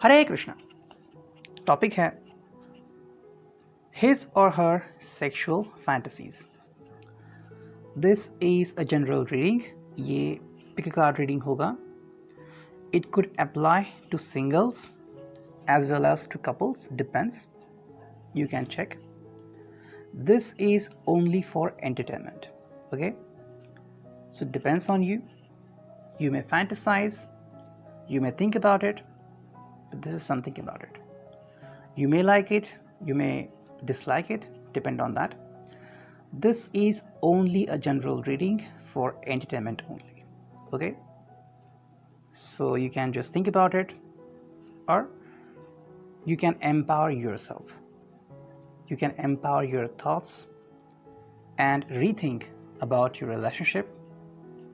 हरे Krishna. Topic है his or her sexual fantasies. This is a general reading. ये pick a card reading होगा. It could apply to singles as well as to couples, depends. You can check. This is only for entertainment. Okay, so it depends on you. You may fantasize, you may think about it, but this is something about it. You may like it, you may dislike it, depend on that. This is only a general reading for entertainment only. Okay, so you can just think about it, or you can empower yourself. You can empower your thoughts and rethink about your relationship,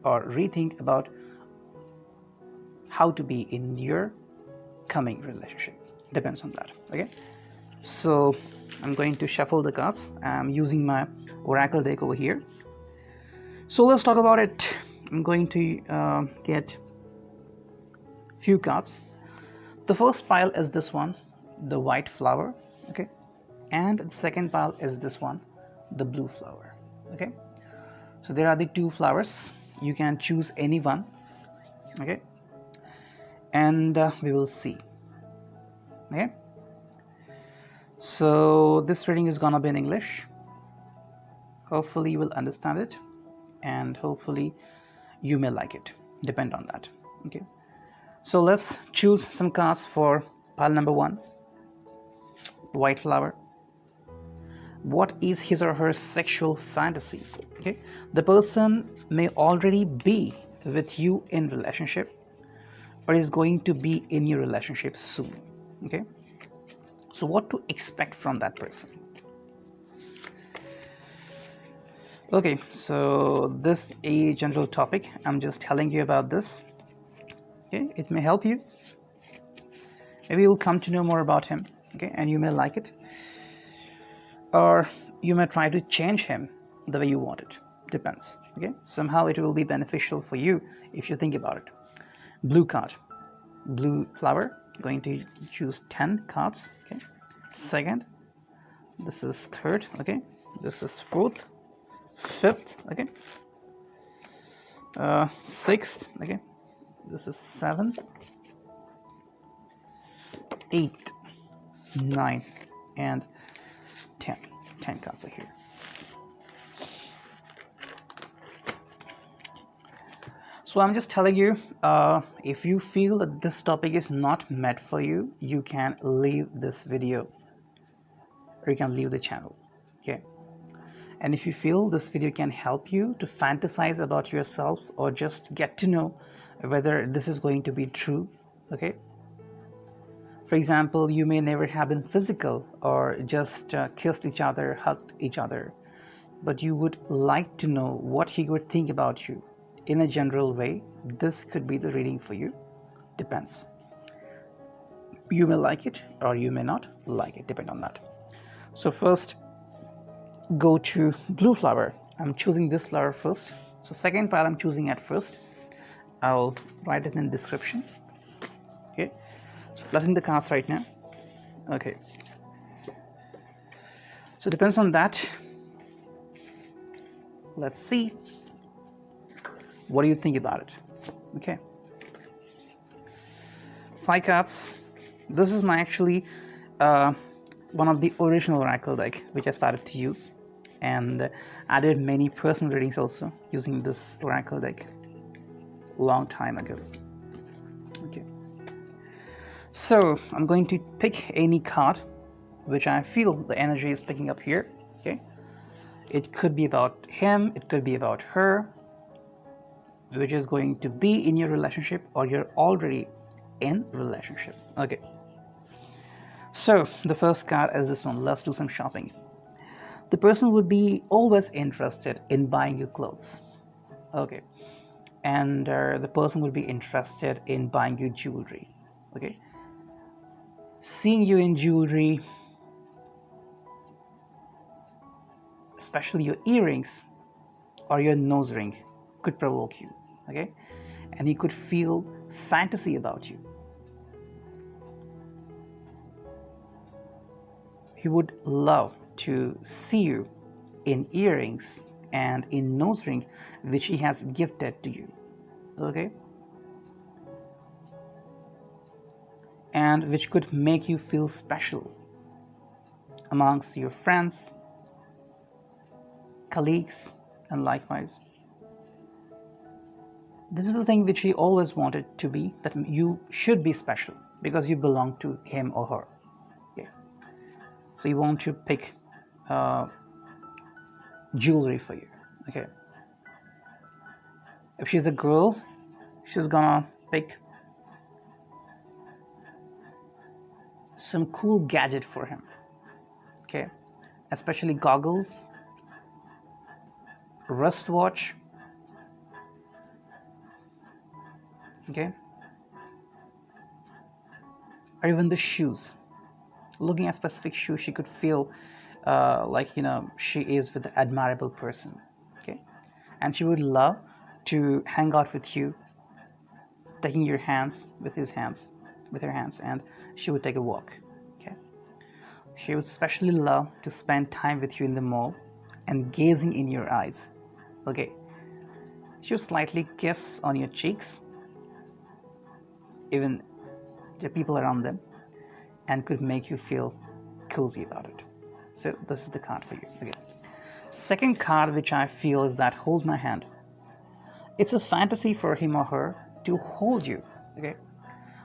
or rethink about how to be in your coming relationship. Depends on that. Okay, so I'm going to shuffle the cards. I'm using my oracle deck over here. So let's talk about it. I'm going to get few cards. The first pile is this one, the white flower. Okay, and the second pile is this one, the blue flower. Okay, so there are the two flowers. You can choose any one. Okay, and we will see. Okay, so this reading is gonna be in English. Hopefully you will understand it, and hopefully you may like it. Depend on that. Okay, so let's choose some cards for pile number one, white flower. What is his or her sexual fantasy? Okay, the person may already be with you in relationship, or is going to be in your relationship soon. Okay, so what to expect from that person? Okay, so this is a general topic. I'm just telling you about this. Okay, it may help you. Maybe you'll come to know more about him. Okay, and you may like it, or you may try to change him the way you want it. Depends. Okay, somehow it will be beneficial for you if you think about it. Blue card, blue flower. Going to choose 10 cards. Okay, second, this is third. Okay, this is fourth, fifth. Okay, sixth. Okay, this is seventh, 8, 9, and 10. 10 cards are here. So I'm just telling you, if you feel that this topic is not meant for you, you can leave this video, or you can leave the channel. Okay, and if you feel this video can help you to fantasize about yourself, or just get to know whether this is going to be true. Okay, for example, you may never have been physical, or just kissed each other, hugged each other, but you would like to know what he would think about you in a general way. This could be the reading for you. Depends. You may like it, or you may not like it. Depend on that. So first, go to blue flower. I'm choosing this flower first. So second pile I'm choosing at first. I'll write it in the description. Okay, so placing the cards right now. Okay, so depends on that. Let's see. What do you think about it? Okay. 5 cards. This is my actually one of the original oracle deck which I started to use, and I did many personal readings also using this oracle deck long time ago. Okay. So I'm going to pick any card which I feel the energy is picking up here. Okay. It could be about him, it could be about her, which is going to be in your relationship, or you're already in relationship. Okay. So the first card is this one. Let's do some shopping. The person would be always interested in buying you clothes. Okay. And the person would be interested in buying you jewelry. Okay. Seeing you in jewelry, especially your earrings or your nose ring, could provoke you. Okay. And he could feel fantasy about you. He would love to see you in earrings and in nose ring which he has gifted to you. Okay. And which could make you feel special amongst your friends, colleagues, and likewise. This is the thing which he always wanted to be, that you should be special because you belong to him or her. Okay. So you want to pick jewelry for you. Okay. If she's a girl, she's gonna pick some cool gadget for him. Okay. Especially goggles, wristwatch. Okay. Or even the shoes. Looking at specific shoes, she could feel like, she is with an admirable person. Okay. And she would love to hang out with you, taking your hands with her hands, and she would take a walk. Okay. She would especially love to spend time with you in the mall and gazing in your eyes. Okay. She would slightly kiss on your cheeks, even the people around them, and could make you feel cozy about it. So this is the card for you. Okay. Second card which I feel is that hold my hand. It's a fantasy for him or her to hold you. Okay.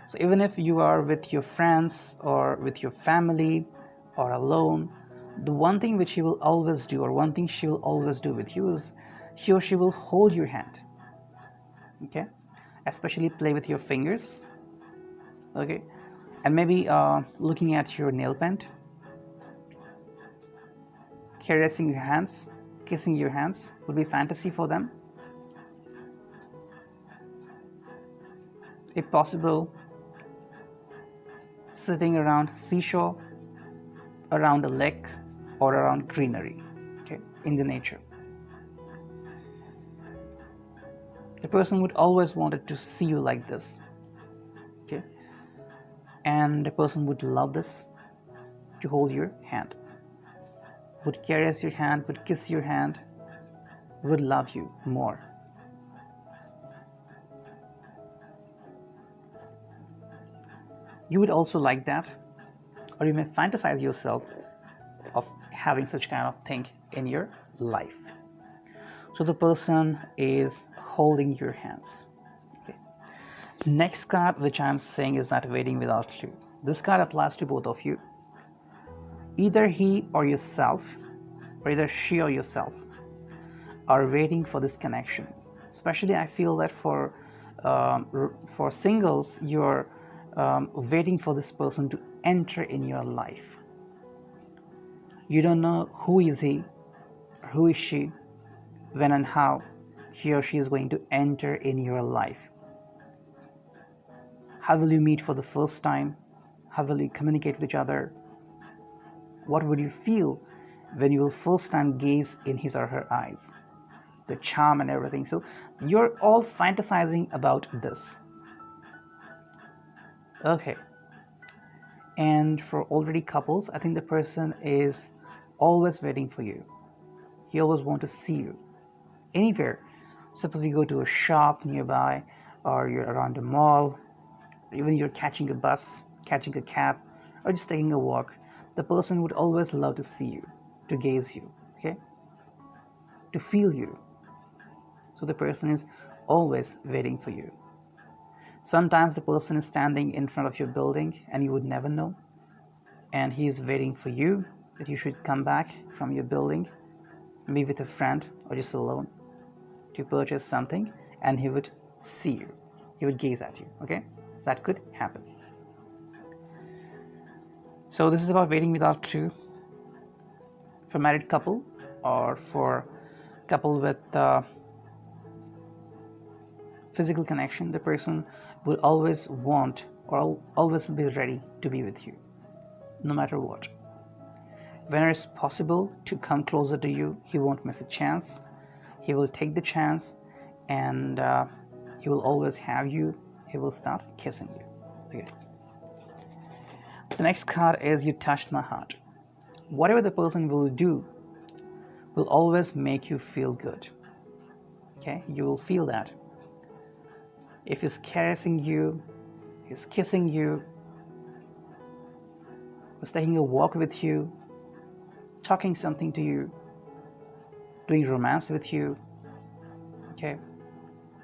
So even if you are with your friends or with your family or alone, the one thing which he will always do, or one thing she will always do with you, is he or she will hold your hand. Okay. Especially play with your fingers. Okay. And maybe looking at your nail paint, caressing your hands, kissing your hands would be fantasy for them. If possible, sitting around seashore, around a lake, or around greenery, okay, in the nature. The person would always wanted to see you like this. Okay. And the person would love this, to hold your hand, would caress your hand, would kiss your hand, would love you more. You would also like that, or you may fantasize yourself of having such kind of thing in your life. So the person is holding your hands. Okay. Next card which I'm saying is that waiting without clue. This card applies to both of you. Either he or yourself, or either she or yourself, are waiting for this connection. Especially I feel that for singles, you're waiting for this person to enter in your life. You don't know who is he, or who is she, when and how he or she is going to enter in your life. How will you meet for the first time? How will you communicate with each other? What would you feel when you will first time gaze in his or her eyes? The charm and everything. So you're all fantasizing about this. Okay. And for already couples, I think the person is always waiting for you. He always wants to see you. anywhere. Suppose you go to a shop nearby, or you're around a mall, even you're catching a bus, catching a cab, or just taking a walk, the person would always love to see you, to gaze you, okay, to feel you. So the person is always waiting for you. Sometimes the person is standing in front of your building and you would never know, and he is waiting for you, that you should come back from your building, maybe with a friend or just alone, to purchase something, and he would see you, he would gaze at you, okay. So that could happen. So this is about waiting without clue. For married couple, or for couple with physical connection, the person will always want, or always be ready to be with you, no matter what. Whenever it's possible to come closer to you, he won't miss a chance. He will take the chance, and he will always have you. He will start kissing you. Okay. The next card is You Touched My Heart. Whatever the person will do will always make you feel good. Okay, you will feel that. If he's caressing you, he's kissing you, he's taking a walk with you, talking something to you, doing romance with you, okay,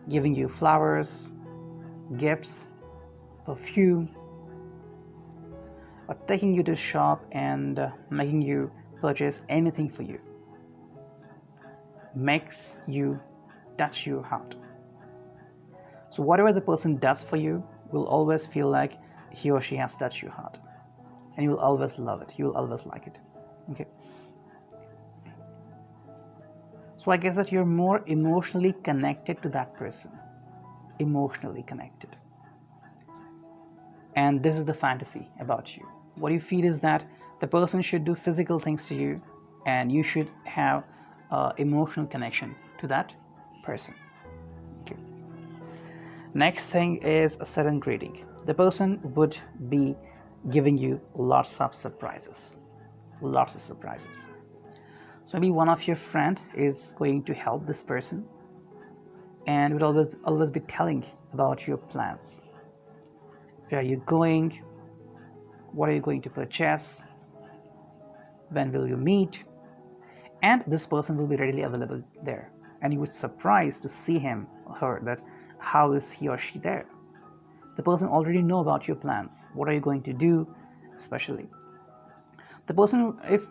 giving you flowers, gifts, perfume, or taking you to shop and making you purchase anything for you, makes you touch your heart. So whatever the person does for you will always feel like he or she has touched your heart, and you will always love it, you will always like it. Okay. So I guess that you're more emotionally connected to that person, emotionally connected. And this is the fantasy about you. What you feel is that the person should do physical things to you, and you should have emotional connection to that person. Okay. Next thing is a sudden greeting. The person would be giving you lots of surprises. Lots of surprises. So maybe one of your friend is going to help this person, and would always be telling about your plans. Where are you going? What are you going to purchase? When will you meet? And this person will be readily available there, and you would surprise to see him or her that how is he or she there. The person already know about your plans. What are you going to do? Especially the person, if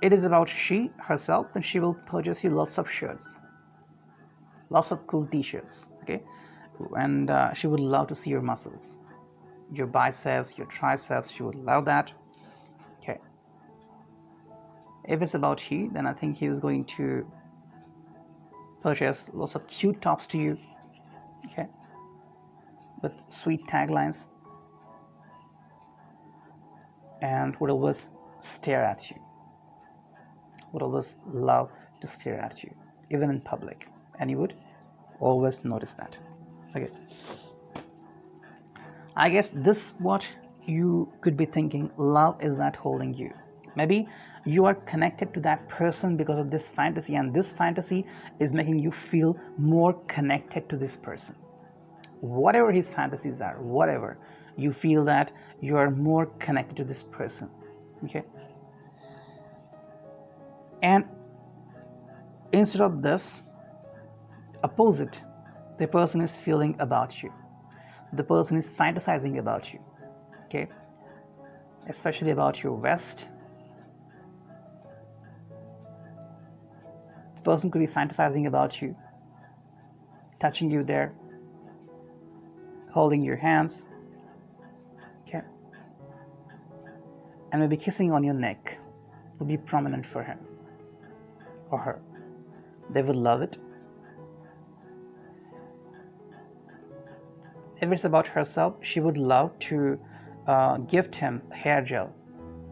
it is about she herself, then she will purchase you lots of shirts, lots of cool t-shirts, okay, and she would love to see your muscles, your biceps, your triceps. She would love that. Okay. If it's about he, then I think he is going to purchase lots of cute tops to you, okay, with sweet taglines, and would always stare at you, would always love to stare at you, even in public, and you would always notice that. Okay. I guess this what you could be thinking, love is not holding you. Maybe you are connected to that person because of this fantasy, and this fantasy is making you feel more connected to this person. Whatever his fantasies are, whatever, you feel that you are more connected to this person. Okay. And instead of this, opposite, the person is feeling about you. The person is fantasizing about you. Okay. Especially about your waist. The person could be fantasizing about you, touching you there, holding your hands, okay, and maybe kissing on your neck would be prominent for him or her. They would love it. If it's about herself, she would love to gift him hair gel,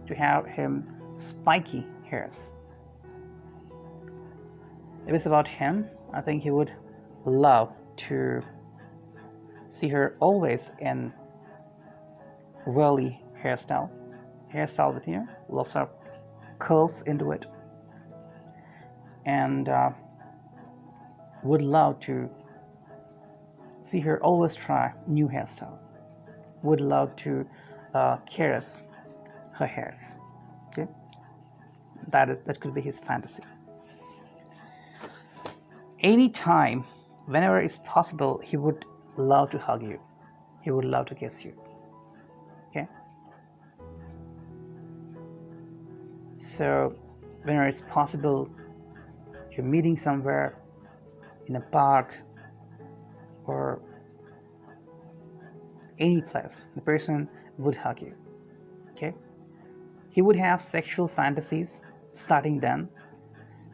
to have him spiky hairs. If it's about him, I think he would love to see her always in whirly hairstyle with lots of curls into it, and would love to see her always try new hairstyle, would love to caress her hairs. Okay, that could be his fantasy. Anytime, whenever it's possible, he would love to hug you, he would love to kiss you. Okay, so whenever it's possible, you're meeting somewhere in a park or any place, the person would hug you. Okay, he would have sexual fantasies starting then,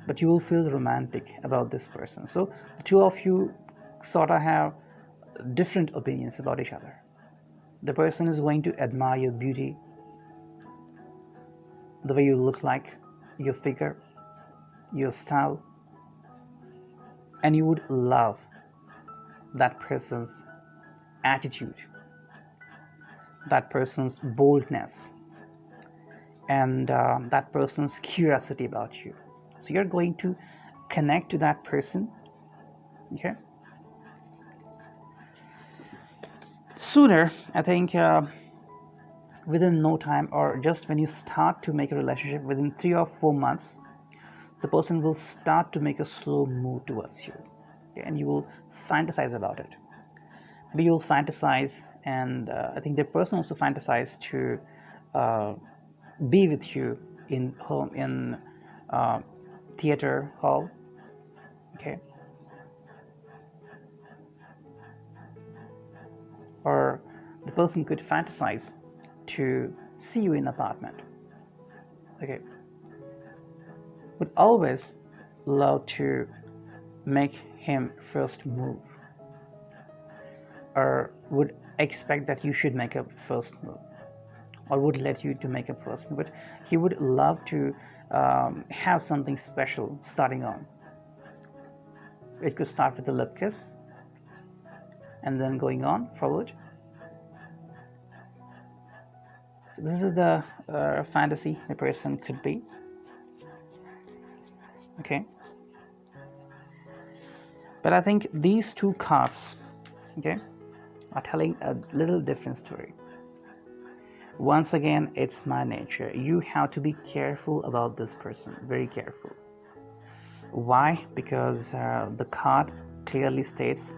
but you will feel romantic about this person. So the two of you sort of have different opinions about each other. The person is going to admire your beauty, the way you look like, your figure, your style, and you would love that person's attitude, that person's boldness, and that person's curiosity about you. So you're going to connect to that person. Okay, sooner, I think, within no time, or just when you start to make a relationship, within 3 or 4 months, the person will start to make a slow move towards you. Okay? And you will fantasize about it. Maybe you'll fantasize, and I think the person also fantasize to be with you in home, in theater hall. Okay, or the person could fantasize to see you in apartment. Okay, would always love to make him first move, or would expect that you should make a first move, or would let you to make a first move. But he would love to have something special starting on. It could start with a lip kiss and then going on forward. So this is the fantasy the person could be. Okay, but I think these two cards, okay, are telling a little different story. Once again, it's my nature. You have to be careful about this person, very careful. Why? Because the card clearly states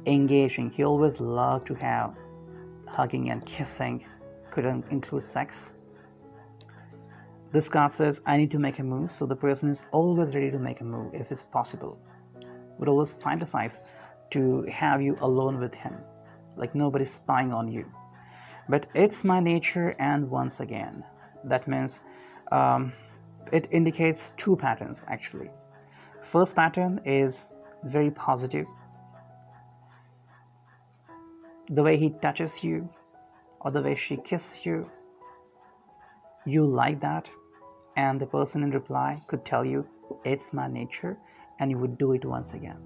engaging. He always loved to have hugging and kissing, couldn't include sex. This card says, I need to make a move, so the person is always ready to make a move if it's possible. Would always fantasize to have you alone with him, like nobody's spying on you. But it's my nature, and once again, that means it indicates two patterns actually. First pattern is very positive. The way he touches you or the way she kisses you, you like that, and the person in reply could tell you, it's my nature, and you would do it once again.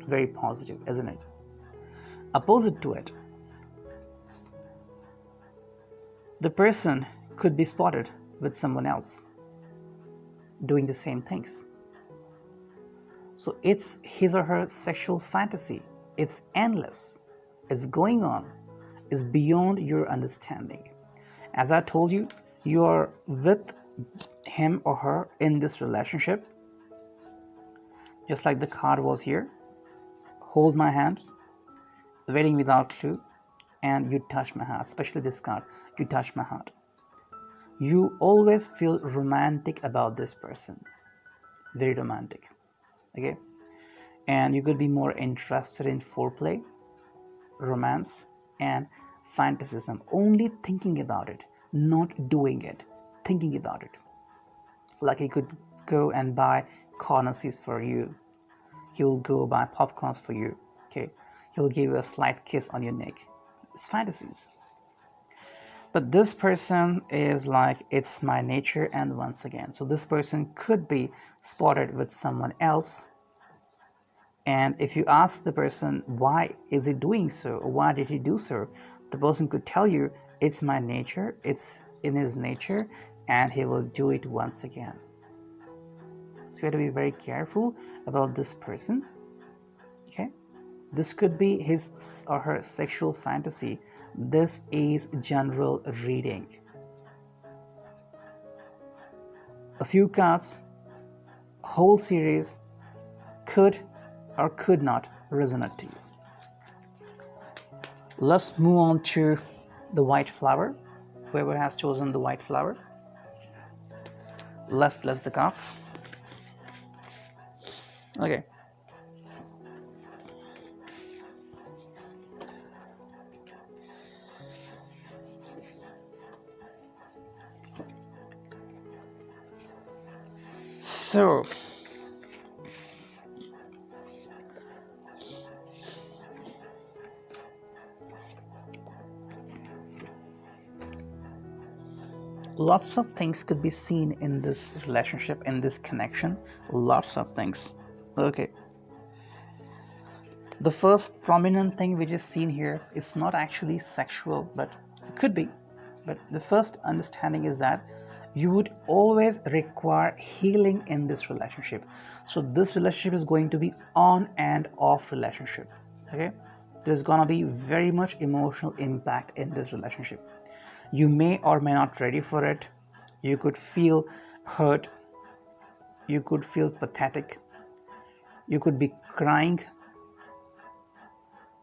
Very positive, isn't it? Opposite to it, the person could be spotted with someone else doing the same things. So it's his or her sexual fantasy. It's endless. It's going on. It's beyond your understanding. As I told you, you are with him or her in this relationship. Just like the card was here. Hold my hand, waiting without clue, and you touch my heart. Especially this card, you touch my heart. You always feel romantic about this person. Very romantic. Okay, and you could be more interested in foreplay, romance, and fantasism. Only thinking about it, not doing it. Thinking about it. Like he could go and buy cornices for you. He will go buy popcorns for you. Okay, he will give you a slight kiss on your neck. It's fantasies. But this person is like, it's my nature, and once again. So this person could be spotted with someone else. And if you ask the person, why is he doing so? Or why did he do so? The person could tell you, it's my nature, it's in his nature, and he will do it once again. So you have to be very careful about this person. Okay, this could be his or her sexual fantasy. This is general reading. A few cards, whole series could or could not resonate to you. Let's move on to the white flower. Whoever has chosen the white flower, let's bless the cards. Okay. So, lots of things could be seen in this relationship, in this connection. Lots of things. Okay. The first prominent thing which is seen here is not actually sexual, but it could be. But the first understanding is that you would always require healing in this relationship. So this relationship is going to be on and off relationship. Okay, there's gonna be very much emotional impact in this relationship. You may or may not ready for it. You could feel hurt. You could feel pathetic. You could be crying.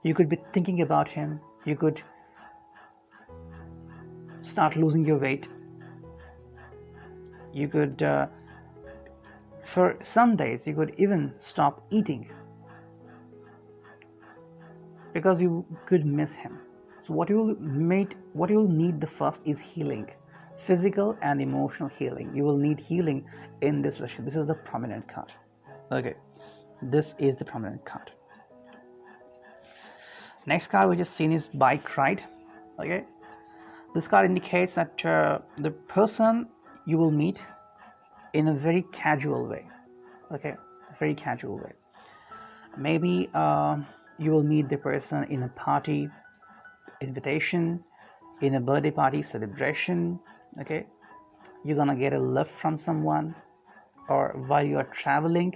You could be thinking about him. You could start losing your weight. You could, for some days, you could even stop eating because you could miss him. So what you'll need the first is healing, physical and emotional healing. You will need healing in this relationship. This is the prominent card. Okay, this is the prominent card. Next card we just seen is bike ride. Okay, this card indicates that the person you will meet in a very casual way. Okay, very casual way. Maybe you will meet the person in a party, invitation, in a birthday party celebration. Okay, you're gonna get a lift from someone, or while you are traveling,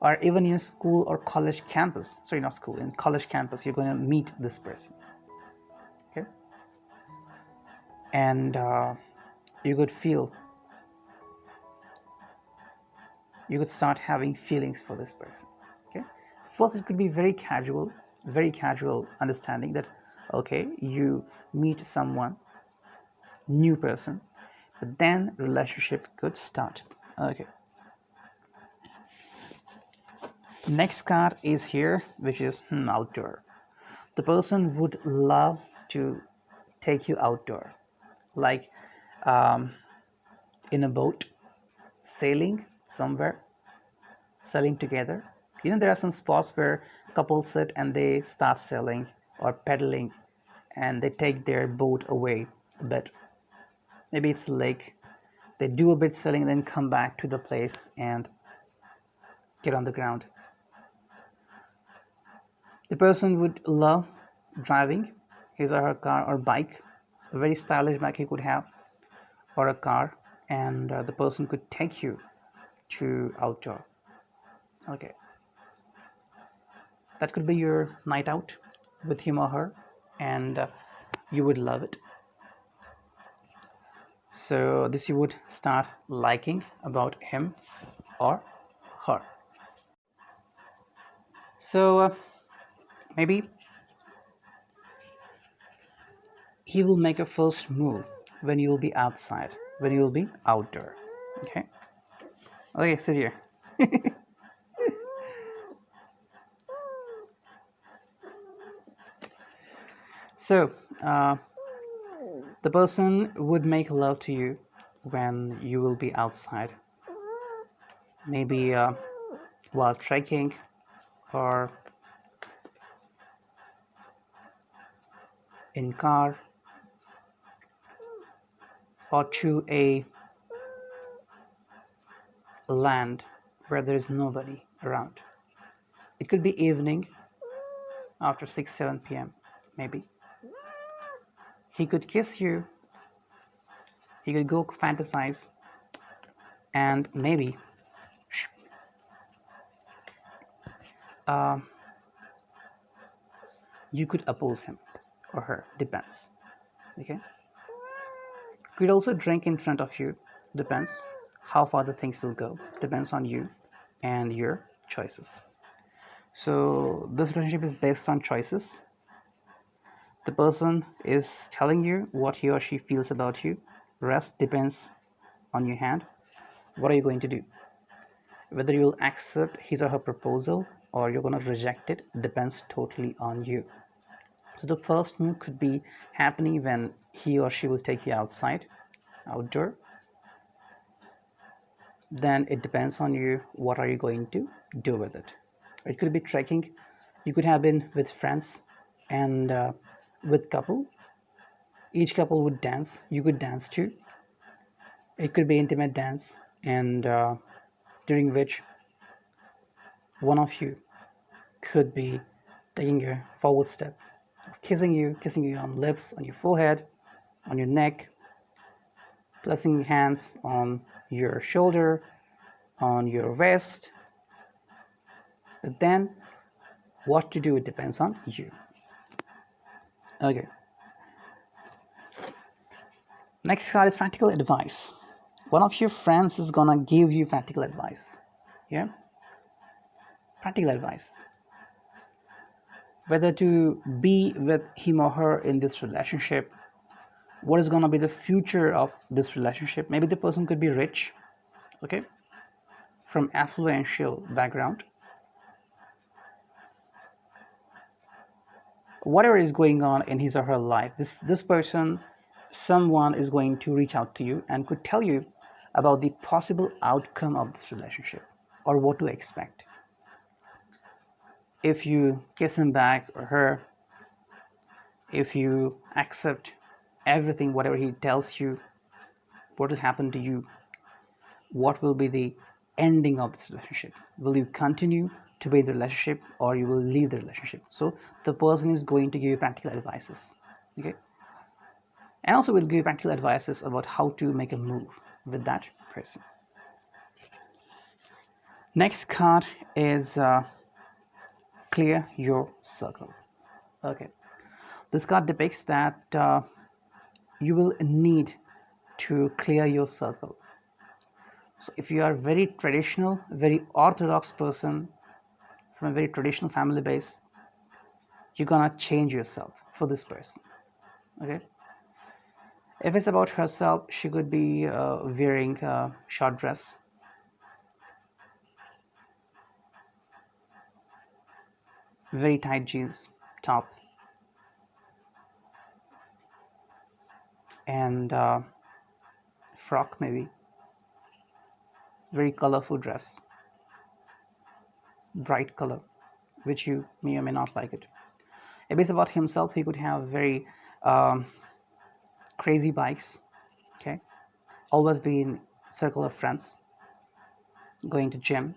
or even in a school or college campus. Sorry, not school, in college campus, you're going to meet this person. Okay, and you could start having feelings for this person. Okay, first it could be very casual understanding that okay, you meet someone, new person, but then relationship could start. Okay, next card is here, which is outdoor. The person would love to take you outdoor, like in a boat, sailing somewhere, sailing together. You know, there are some spots where couples sit and they start sailing or pedaling, and they take their boat away a bit. Maybe it's a lake. They do a bit sailing, then come back to the place and get on the ground. The person would love driving his or her car or bike, a very stylish bike he could have, or a car, and the person could take you to outdoor. Okay, that could be your night out with him or her, and you would love it. So this you would start liking about him or her. So maybe he will make a first move when you will be outside, when you will be outdoor. Okay, sit here. So the person would make love to you when you will be outside, maybe while trekking, or in car, or to a land where there is nobody around. It could be evening, after 6-7 p.m. maybe. He could kiss you, he could go fantasize, and maybe you could oppose him or her, depends. Okay, could also drink in front of you, depends. How far the things will go depends on you and your choices. So this relationship is based on choices. The person is telling you what he or she feels about you. Rest depends on your hand. What are you going to do? Whether you'll accept his or her proposal or you're going to reject it depends totally on you. So the first move could be happening when he or she will take you outside, outdoor. Then it depends on you. What are you going to do with it? It could be trekking. You could have been with friends and with couple. Each couple would dance. You could dance too. It could be intimate dance, and during which one of you could be taking a forward step, kissing you on lips, on your forehead, on your neck, placing hands on your shoulder, on your waist. But then what to do, it depends on you. Okay. Next card is practical advice. One of your friends is gonna give you practical advice. Yeah? Practical advice. Whether to be with him or her in this relationship, what is gonna be the future of this relationship. Maybe the person could be rich, okay, from affluential background. Whatever is going on in his or her life, this person, someone is going to reach out to you and could tell you about the possible outcome of this relationship or what to expect. If you kiss him back or her, if you accept everything, whatever he tells you, what will happen to you? What will be the ending of this relationship? Will you continue to be in the relationship or you will leave the relationship? So the person is going to give you practical advices. Okay, and also will give you practical advices about how to make a move with that person. Next card is clear your circle. Okay, this card depicts that you will need to clear your circle. So if you are very traditional, very orthodox person from a very traditional family base, you're gonna change yourself for this person. Okay, if it's about herself, she could be wearing a short dress, very tight jeans top, and frock, maybe very colorful dress, bright color, which you may or may not like it. If it's about himself, he could have very crazy bikes, okay, always be in circle of friends, going to gym,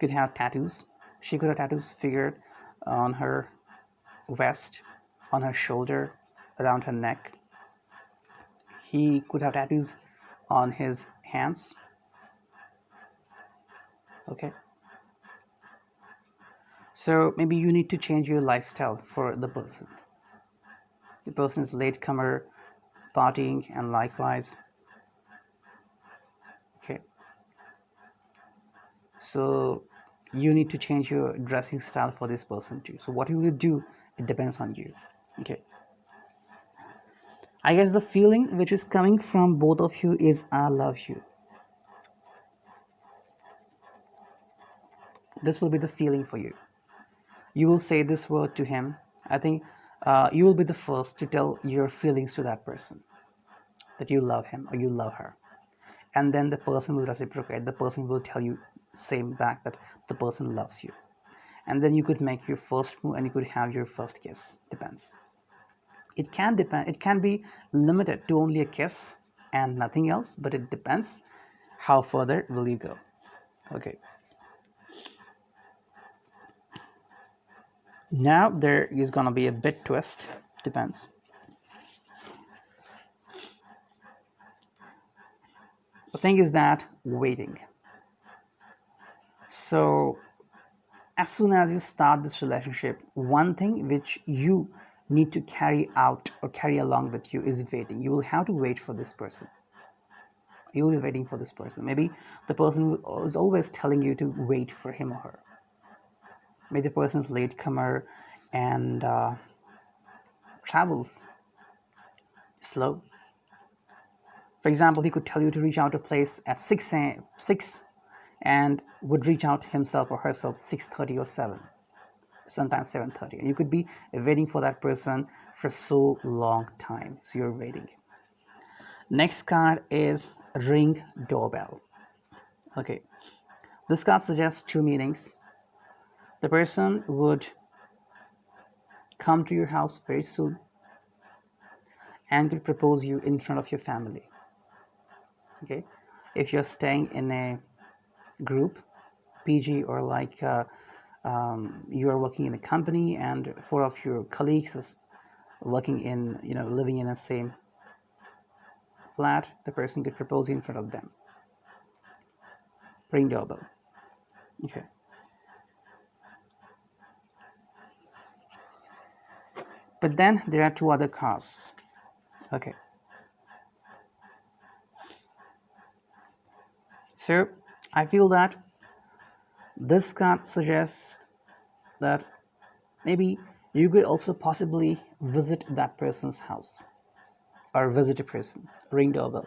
could have tattoos. She could have tattoos figured on her vest, on her shoulder, around her neck. He could have tattoos on his hands. Okay, so maybe you need to change your lifestyle for the person. The person is latecomer, partying, and likewise. Okay, so you need to change your dressing style for this person too. So what you will do, it depends on you. Okay, I guess the feeling which is coming from both of you is I love you. This will be the feeling for you. You will say this word to him. I think you will be the first to tell your feelings to that person, that you love him or you love her, and then the person will reciprocate. The person will tell you same back that the person loves you, and then you could make your first move and you could have your first kiss. Depends. It can depend. It can be limited to only a kiss and nothing else, but it depends how further will you go. Okay, now there is gonna be a bit twist. Depends. The thing is that waiting. So as soon as you start this relationship, one thing which you need to carry out or carry along with you is waiting. You will have to wait for this person. You'll be waiting for this person. Maybe the person is always telling you to wait for him or her. Maybe the person is latecomer and travels slow. For example, he could tell you to reach out to a place at 6 and would reach out himself or herself 6:30 or 7, sometimes 7:30. And you could be waiting for that person for so long time. So you're waiting. Next card is ring doorbell. Okay, this card suggests two meanings. The person would come to your house very soon and could propose you in front of your family. Okay, if you're staying in a group, PG, or like you are working in a company and four of your colleagues is working in, living in the same flat, the person could propose you in front of them. Ring doorbell. Okay. But then there are two other cards. Okay. So I feel that this card suggests that maybe you could also possibly visit that person's house or visit a person. Ring doorbell.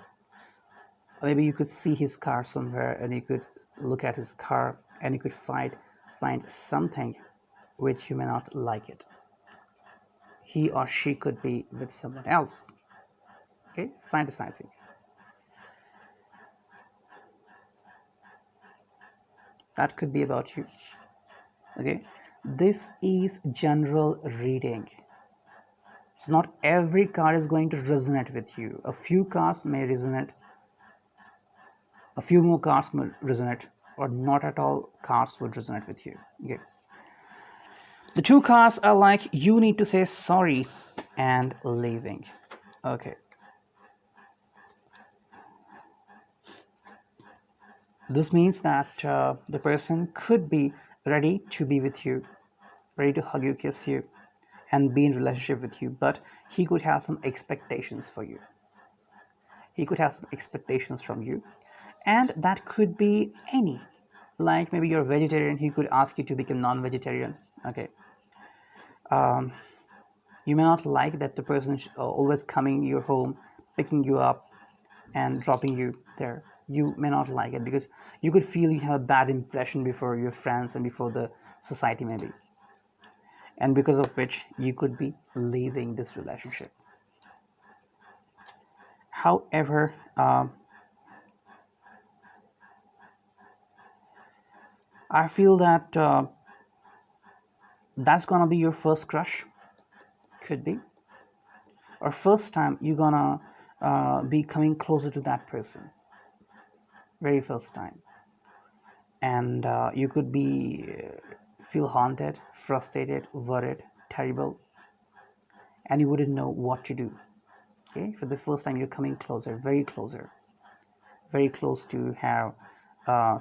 Or maybe you could see his car somewhere and you could look at his car and you could find something which you may not like it. He or she could be with someone else. Okay, fantasizing. That could be about you. Okay, this is general reading. So not every card is going to resonate with you. A few cards may resonate, a few more cards may resonate, or not at all cards would resonate with you. Okay. The two cards are like you need to say sorry and leaving. Okay. This means that the person could be ready to be with you, ready to hug you, kiss you, and be in relationship with you, but he could have some expectations for you. He could have some expectations from you, and that could be any. Like maybe you're a vegetarian, he could ask you to become non-vegetarian. Okay. You may not like that the person always coming your home, picking you up, and dropping you there. You may not like it because you could feel you have a bad impression before your friends and before the society maybe, and because of which you could be leaving this relationship. However, I feel that that's gonna be your first crush, could be, or first time you're gonna be coming closer to that person, very first time, and you could be feel haunted, frustrated, worried, terrible, and you wouldn't know what to do. Okay, for the first time you're coming closer, very close to have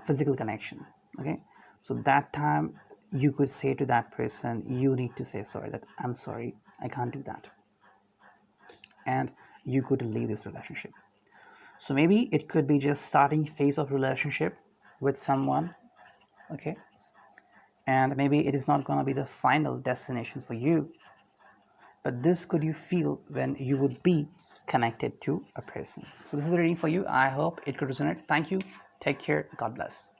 physical connection. Okay, so that time you could say to that person, you need to say sorry, that I'm sorry, I can't do that, and you could leave this relationship. So maybe it could be just starting phase of relationship with someone. Okay, and maybe it is not going to be the final destination for you, but this could you feel when you would be connected to a person. So this is the reading for you. I hope it could resonate. Thank you. Take care. God bless.